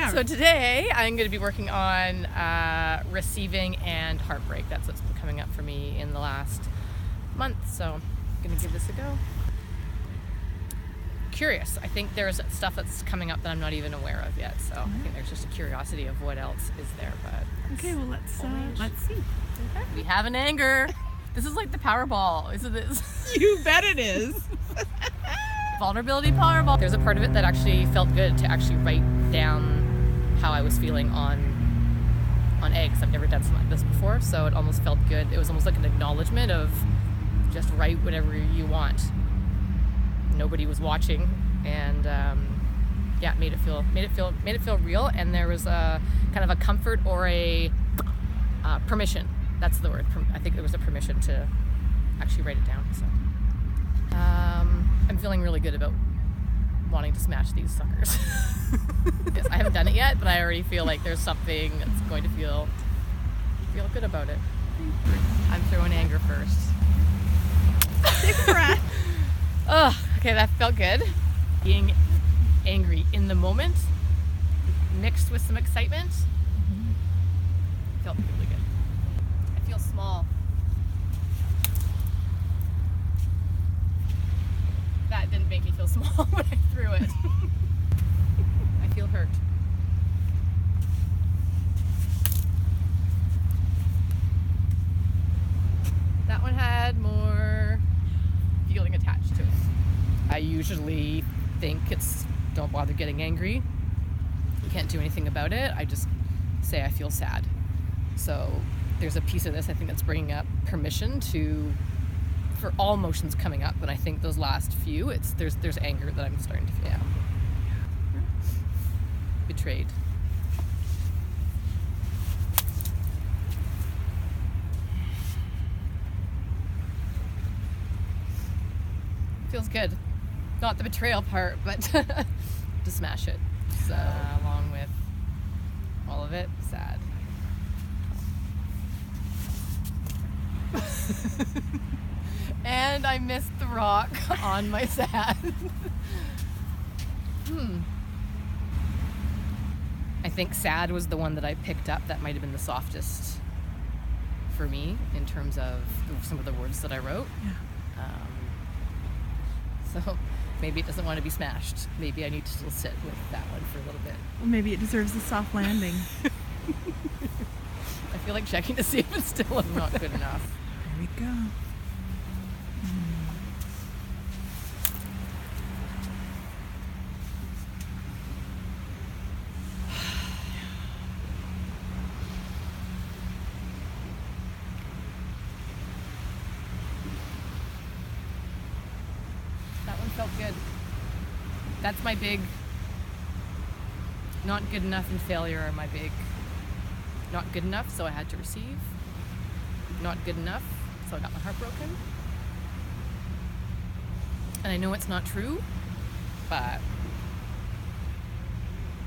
Yeah. So today I'm going to be working on receiving and heartbreak. That's what's been coming up for me in the last month. So I'm going to give this a go. Curious. I think there's stuff that's coming up that I'm not even aware of yet. So I think there's just a curiosity of what else is there. But Okay, well let's see. Okay. We have an anger. This is like the Powerball, isn't this? You bet it is. Vulnerability Powerball. There's a part of it that actually felt good to actually write down how I was feeling on eggs. I've never done something like this before, so it almost felt good. It was almost like an acknowledgement of just write whatever you want. Nobody was watching, and yeah, made it feel real. And there was a kind of a comfort or a permission. That's the word. I think there was a permission to actually write it down. So I'm feeling really good about wanting to smash these suckers. Yes, I haven't done it yet, but I already feel like there's something that's going to feel good about it. I'm throwing anger first. Take a breath. Oh, okay, that felt good. Being angry in the moment, mixed with some excitement, felt really good. I feel small. That didn't make me feel small when I threw it. I feel hurt. That one had more feeling attached to it. I usually think it's don't bother getting angry. You can't do anything about it. I just say I feel sad. So there's a piece of this I think that's bringing up permission for all emotions coming up, and I think those last few, there's anger that I'm starting to feel. Yeah. Betrayed. Feels good. Not the betrayal part, but to smash it. So along with all of it, sad. And I missed the rock on my sad. I think sad was the one that I picked up that might have been the softest for me in terms of some of the words that I wrote. Yeah. So maybe it doesn't want to be smashed. Maybe I need to still sit with that one for a little bit. Well, maybe it deserves a soft landing. I feel like checking to see if it's still not good enough. There we go. That one felt good. That's my big not good enough and failure are my big not good enough, so I had to receive. Not good enough, so I got my heart broken. And I know it's not true, but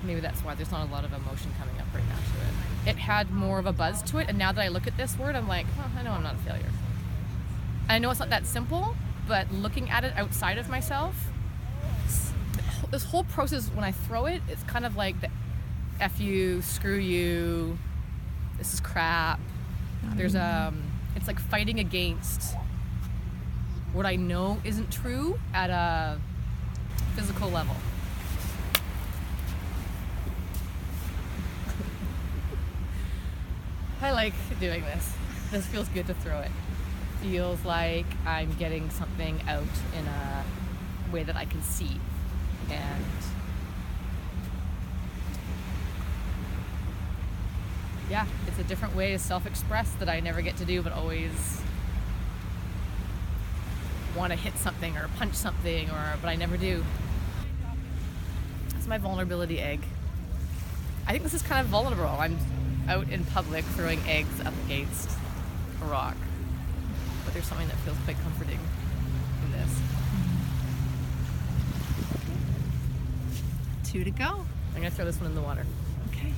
maybe that's why there's not a lot of emotion coming up right now to it. It had more of a buzz to it, and now that I look at this word, I'm like, I know I'm not a failure. I know it's not that simple, but looking at it outside of myself, this whole process, when I throw it, it's kind of like the F you, screw you, this is crap. There's it's like fighting against what I know isn't true at a physical level. I like doing this. This feels good to throw it. Feels like I'm getting something out in a way that I can see. And yeah, it's a different way to self-express that I never get to do, but always want to hit something or punch something, but I never do. That's my vulnerability egg. I think this is kind of vulnerable. I'm out in public throwing eggs up against a rock, but there's something that feels quite comforting in this. 2 to go. I'm gonna throw this one in the water. Okay.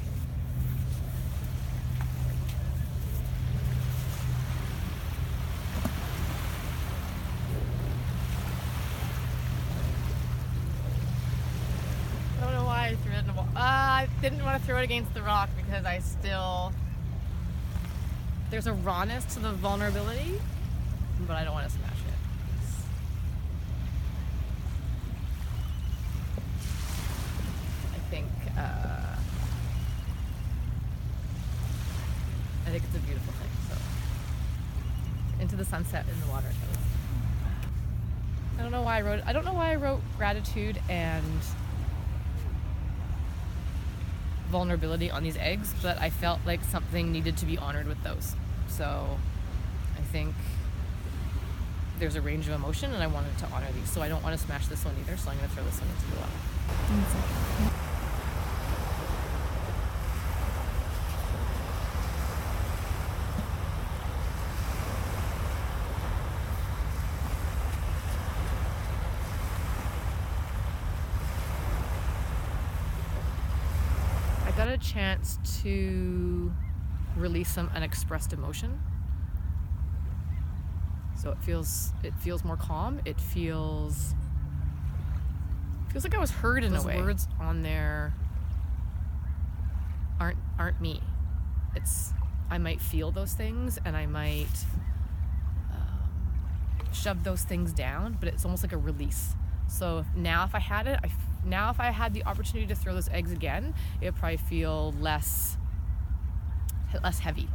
I don't know why I threw it in the water. I didn't want to throw it against the rock because there's a rawness to the vulnerability, but I don't want to smash it. I think it's a beautiful thing. So, into the sunset in the water. I don't know why I wrote gratitude and vulnerability on these eggs, but I felt like something needed to be honored with those. So I think there's a range of emotion and I wanted to honor these. So I don't want to smash this one either, so I'm going to throw this one into the water. Got a chance to release some unexpressed emotion. So it feels more calm. It feels like I was heard in a way. Those words on there aren't me. I might feel those things and I might shove those things down, but it's almost like a release. So now if I had the opportunity to throw those eggs again, it would probably feel less heavy.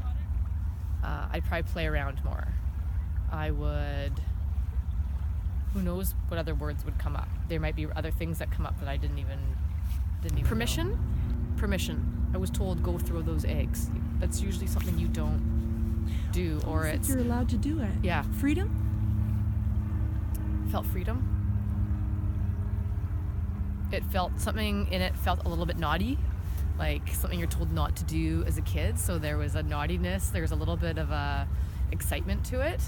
I'd probably play around more. I would, who knows what other words would come up. There might be other things that come up that I didn't even know. Permission. I was told go throw those eggs. That's usually something you don't do, or it's you're allowed to do it. Yeah. Freedom? Felt freedom. It felt something in it felt a little bit naughty, like something you're told not to do as a kid. So there was a naughtiness. There was a little bit of a excitement to it.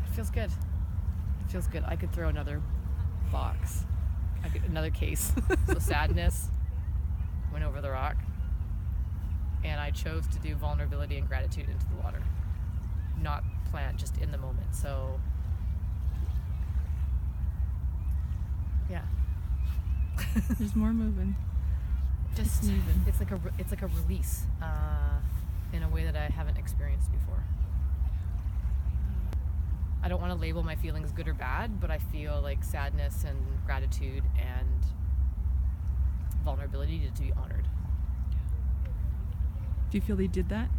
It feels good. It feels good. I could throw another box. Another case. So sadness went over the rock, and I chose to do vulnerability and gratitude into the water, not plant, just in the moment. So yeah. There's more moving. Just moving. It's like a release in a way that I haven't experienced before. I don't want to label my feelings good or bad, but I feel like sadness and gratitude and vulnerability needed to be honored. Do you feel they did that?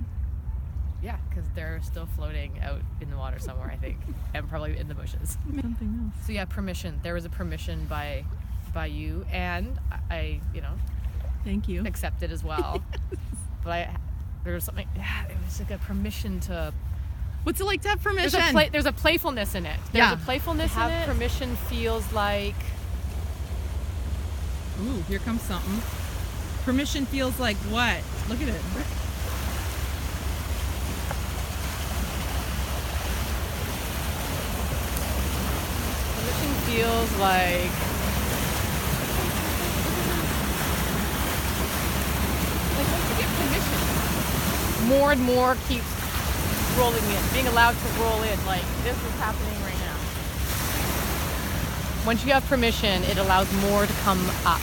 Yeah, because they're still floating out in the water somewhere, I think, and probably in the bushes. Something else. So yeah, permission. There was a permission by you, and I thank you. Accept it as well. But there was something. Yeah, it was like a permission to. What's it like to have permission? There's a playfulness in it. There's a playfulness in it. Permission feels like. Ooh, here comes something. Permission feels like what? Look at it. Permission feels like. Like once you get permission, more and more keeps rolling in, being allowed to roll in, like this is happening right now. Once you have permission, it allows more to come up.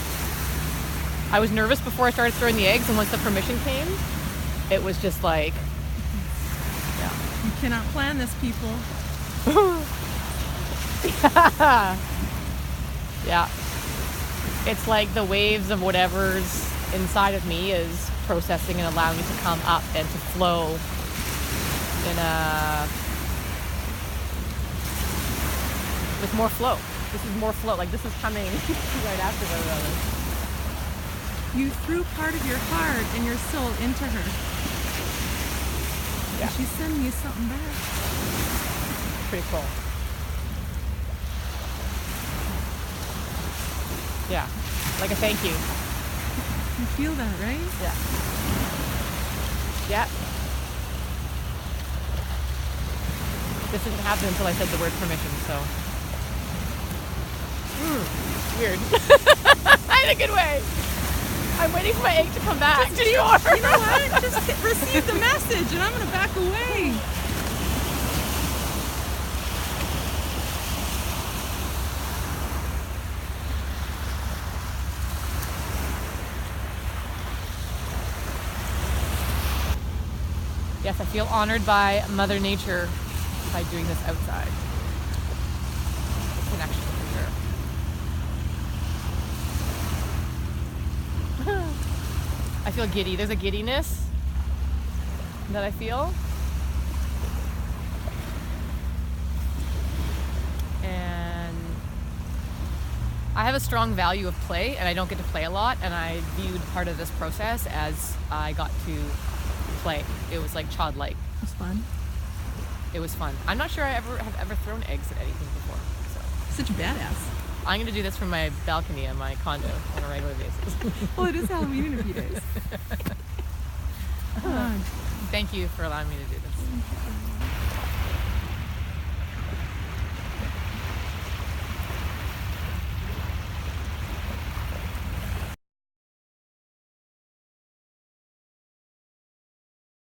I was nervous before I started throwing the eggs, and once the permission came, it was just like, yeah. You cannot plan this, people. Yeah. It's like the waves of whatever's inside of me is processing and allowing it to come up and to flow with more flow. This is more flow. Like this is coming right after one another. You threw part of your heart and your soul into her. Yeah. And she's sending you something back. Pretty cool. Yeah. Like a thank you. You feel that, right? Yeah. Yeah. This didn't happen until I said the word permission, so. Weird. In a good way. I'm waiting for my egg to come back. You know what? Just receive the message and I'm going to back away. Yes, I feel honored by Mother Nature by doing this outside. Connection for sure. I feel giddy. There's a giddiness that I feel. And I have a strong value of play, and I don't get to play a lot, and I viewed part of this process as I got to play. It was like childlike. It was fun. It was fun. I'm not sure I have ever thrown eggs at anything before. So Such a badass. I'm going to do this from my balcony in my condo on a regular basis. Well, it is Halloween in a few days. Thank you for allowing me to do this.